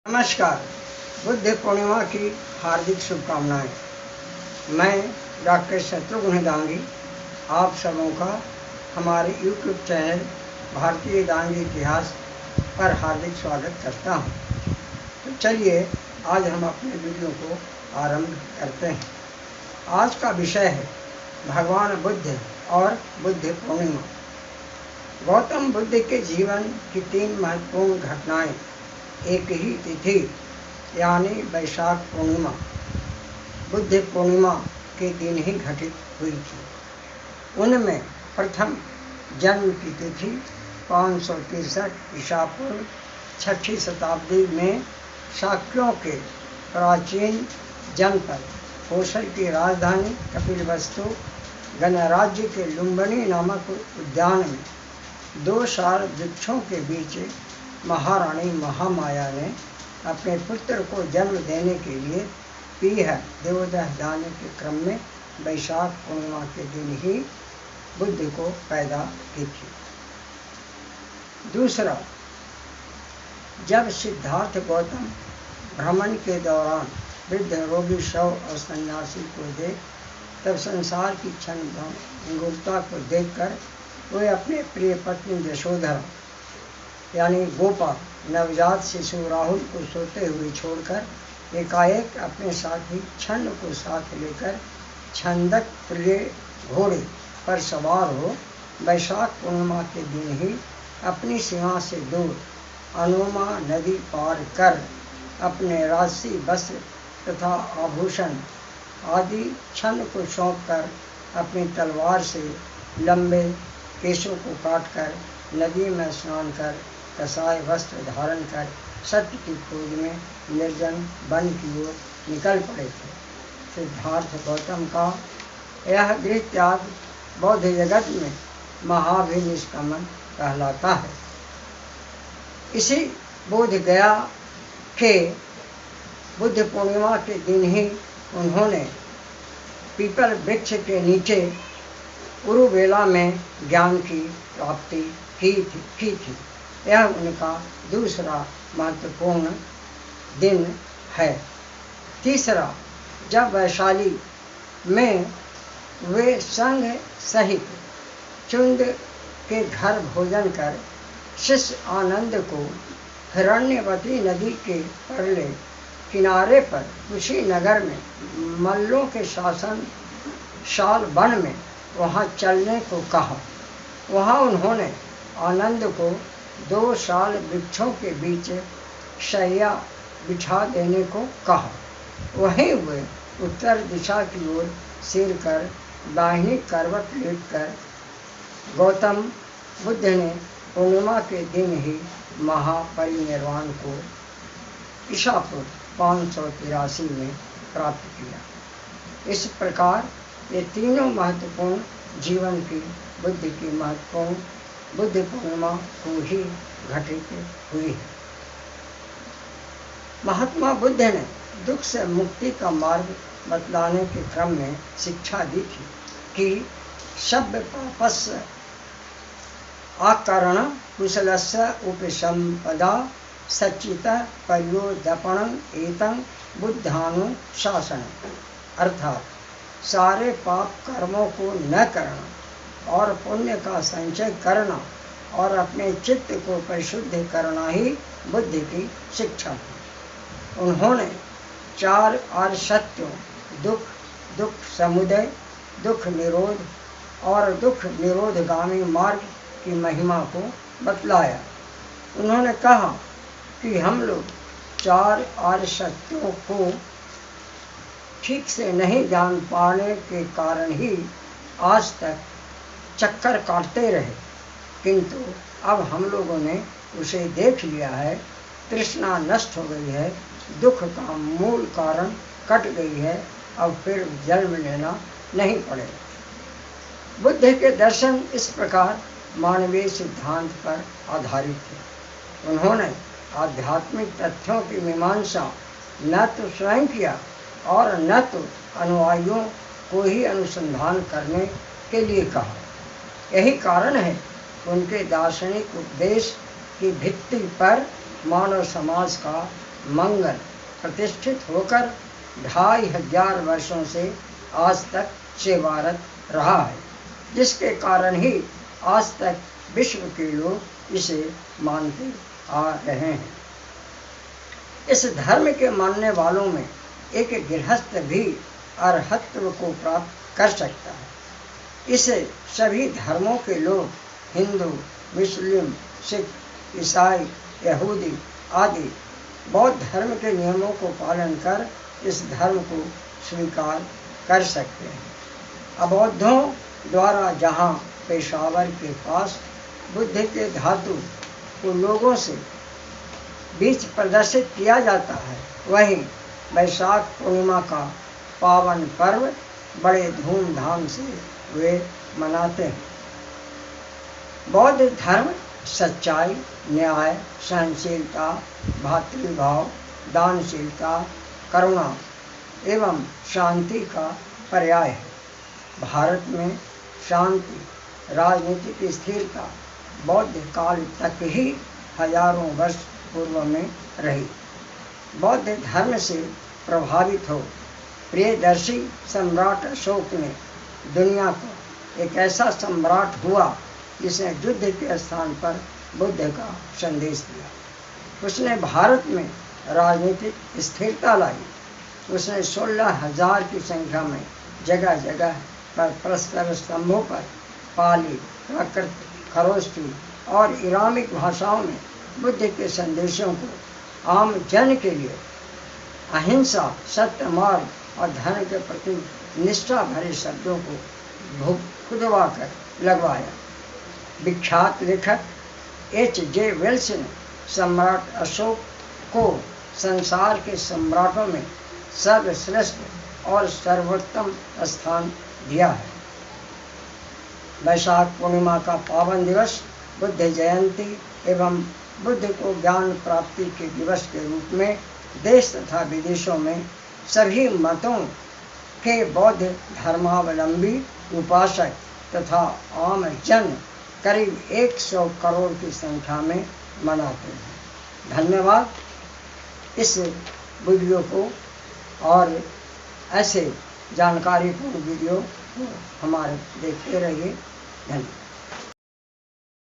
नमस्कार। बुद्ध पूर्णिमा की हार्दिक शुभकामनाएं। मैं डॉक्टर शत्रुघ्न दांगी आप सबों का हमारे यूट्यूब चैनल भारतीय दांगी इतिहास पर हार्दिक स्वागत करता हूं। तो चलिए आज हम अपने वीडियो को आरंभ करते हैं। आज का विषय है भगवान बुद्ध और बुद्ध पूर्णिमा। गौतम बुद्ध के जीवन की 3 महत्वपूर्ण घटनाएं एक ही तिथि यानी वैशाख पूर्णिमा बुद्ध पूर्णिमा के दिन ही घटित हुई थी। उनमें प्रथम जन्म की तिथि 563 ईसा पूर्व 6वीं शताब्दी में शाक्यों के प्राचीन जनपद कोशल की राजधानी कपिलवस्तु गणराज्य के लुम्बिनी नामक उद्यान में 2 साल वृक्षों के बीच महारानी महामाया ने अपने पुत्र को जन्म देने के लिए पीह देवदह जाने के क्रम में वैशाख पूर्णिमा के दिन ही बुद्ध को पैदा की थी। दूसरा, जब सिद्धार्थ गौतम भ्रमण के दौरान वृद्ध रोगी शव और सन्यासी को देख तब संसार की क्षण भंगुरता को देखकर वे अपने प्रिय पत्नी यशोधरा यानी गोपा नवजात शिशु राहुल को सोते हुए छोड़कर एकाएक अपने साथी छन्न को साथ लेकर छंदक प्रिय घोड़े पर सवार हो वैशाख पूर्णिमा के दिन ही अपनी सीमा से दूर अनुमा नदी पार कर अपने राजसी वस्त्र तथा आभूषण आदि छन्न को सौंप कर अपनी तलवार से लंबे केशों को काटकर नदी में स्नान कर कसाय वस्त्र धारण कर सत्य की खोज में निर्जन वन की ओर निकल पड़े थे। सिद्धार्थ गौतम का यह गृह त्याग बौद्ध जगत में महाभिनिष्क्रमण कहलाता है। इसी बोध गया के बुद्ध पूर्णिमा के दिन ही उन्होंने पीपल वृक्ष के नीचे उरुवेला में ज्ञान की प्राप्ति की थी। यह उनका दूसरा महत्वपूर्ण दिन है। तीसरा, जब वैशाली में वे संघ सहित चुंद के घर भोजन कर शिष्य आनंद को हिरण्यवती नदी के परले किनारे पर कुशीनगर में मल्लों के शासन शाल वन में वहाँ चलने को कहा। वहाँ उन्होंने आनंद को 2 साल वृक्षों के बीच शैया बिछा देने को कहा। वहीं वे उत्तर दिशा की ओर सिर कर दाहिनी करवट लेटकर गौतम बुद्ध ने पूर्णिमा के दिन ही महापरिनिर्वाण को ईसा पूर्व 583 में प्राप्त किया। इस प्रकार ये तीनों महत्वपूर्ण जीवन की बुद्ध की महत्वपूर्ण बुद्ध पूर्णिमा को ही घटित हुई है। महात्मा बुद्ध ने दुख से मुक्ति का मार्ग बतलाने के क्रम में शिक्षा दी थी कि सभ्य पापस्य आकरण कुशलस्य उपसंपदा सच्चितः पर्योदपणं एतं बुद्धानुशासनं, अर्थात सारे पाप कर्मों को न करना और पुण्य का संचय करना और अपने चित्त को परिशुद्ध करना ही बुद्ध की शिक्षा थी। उन्होंने 4 आर्य सत्यों दुख, दुख समुदय, दुख निरोध और दुख निरोधगामी मार्ग की महिमा को बतलाया। उन्होंने कहा कि हम लोग 4 आर्य सत्यों को ठीक से नहीं जान पाने के कारण ही आज तक चक्कर काटते रहे, किंतु अब हम लोगों ने उसे देख लिया है। तृष्णा नष्ट हो गई है, दुख का मूल कारण कट गई है, अब फिर जन्म लेना नहीं पड़ेगा। बुद्ध के दर्शन इस प्रकार मानवीय सिद्धांत पर आधारित थे। उन्होंने आध्यात्मिक तथ्यों की मीमांसा न तो स्वयं किया और न तो अनुयायियों को ही अनुसंधान करने के लिए कहा। यही कारण है कि उनके दार्शनिक उपदेश की भित्ति पर मानव समाज का मंगल प्रतिष्ठित होकर 2500 वर्षों से आज तक सेवारत रहा है, जिसके कारण ही आज तक विश्व के लोग इसे मानते आ रहे हैं। इस धर्म के मानने वालों में एक गृहस्थ भी अरहत्व को प्राप्त कर सकता है। इसे सभी धर्मों के लोग, हिंदू, मुस्लिम, सिख, ईसाई, यहूदी आदि बौद्ध धर्म के नियमों को पालन कर इस धर्म को स्वीकार कर सकते हैं। अबौद्धों द्वारा जहाँ पेशावर के पास बुद्ध के धातु को लोगों से बीच प्रदर्शित किया जाता है, वहीं वैशाख पूर्णिमा का पावन पर्व बड़े धूमधाम से वे मनाते हैं। बौद्ध धर्म सच्चाई, न्याय, सहनशीलता, भातृभाव, दानशीलता, करुणा एवं शांति का पर्याय है। भारत में शांति, राजनीतिक स्थिरता बौद्ध काल तक ही हजारों वर्ष पूर्व में रही। बौद्ध धर्म से प्रभावित हो प्रियदर्शी सम्राट अशोक ने दुनिया को एक ऐसा सम्राट हुआ जिसने युद्ध के स्थान पर बुद्ध का संदेश दिया। उसने भारत में राजनीतिक स्थिरता लाई। उसने 16,000 की संख्या में जगह जगह पर परस्पर स्तंभों पर पाली, प्राकृत, खरोष्ठी और इरामिक भाषाओं में बुद्ध के संदेशों को आम जन के लिए अहिंसा, सत्य मार्ग और धर्म के प्रति निष्ठा भरे शब्दों को खुदवा कर लगवाया। विख्यात लेखक H.G. वेल्स ने सम्राट अशोक को संसार के सम्राटों में सर्वश्रेष्ठ और सर्वोत्तम स्थान दिया है। वैशाख पूर्णिमा का पावन दिवस बुद्ध जयंती एवं बुद्ध को ज्ञान प्राप्ति के दिवस के रूप में देश तथा विदेशों में सभी मतों के बौद्ध धर्मावलंबी उपासक तथा आम जन करीब 100 करोड़ की संख्या में मनाते हैं। धन्यवाद। इस वीडियो को और ऐसे जानकारीपूर्ण वीडियो को हमारे देखते रहिए। धन्यवाद।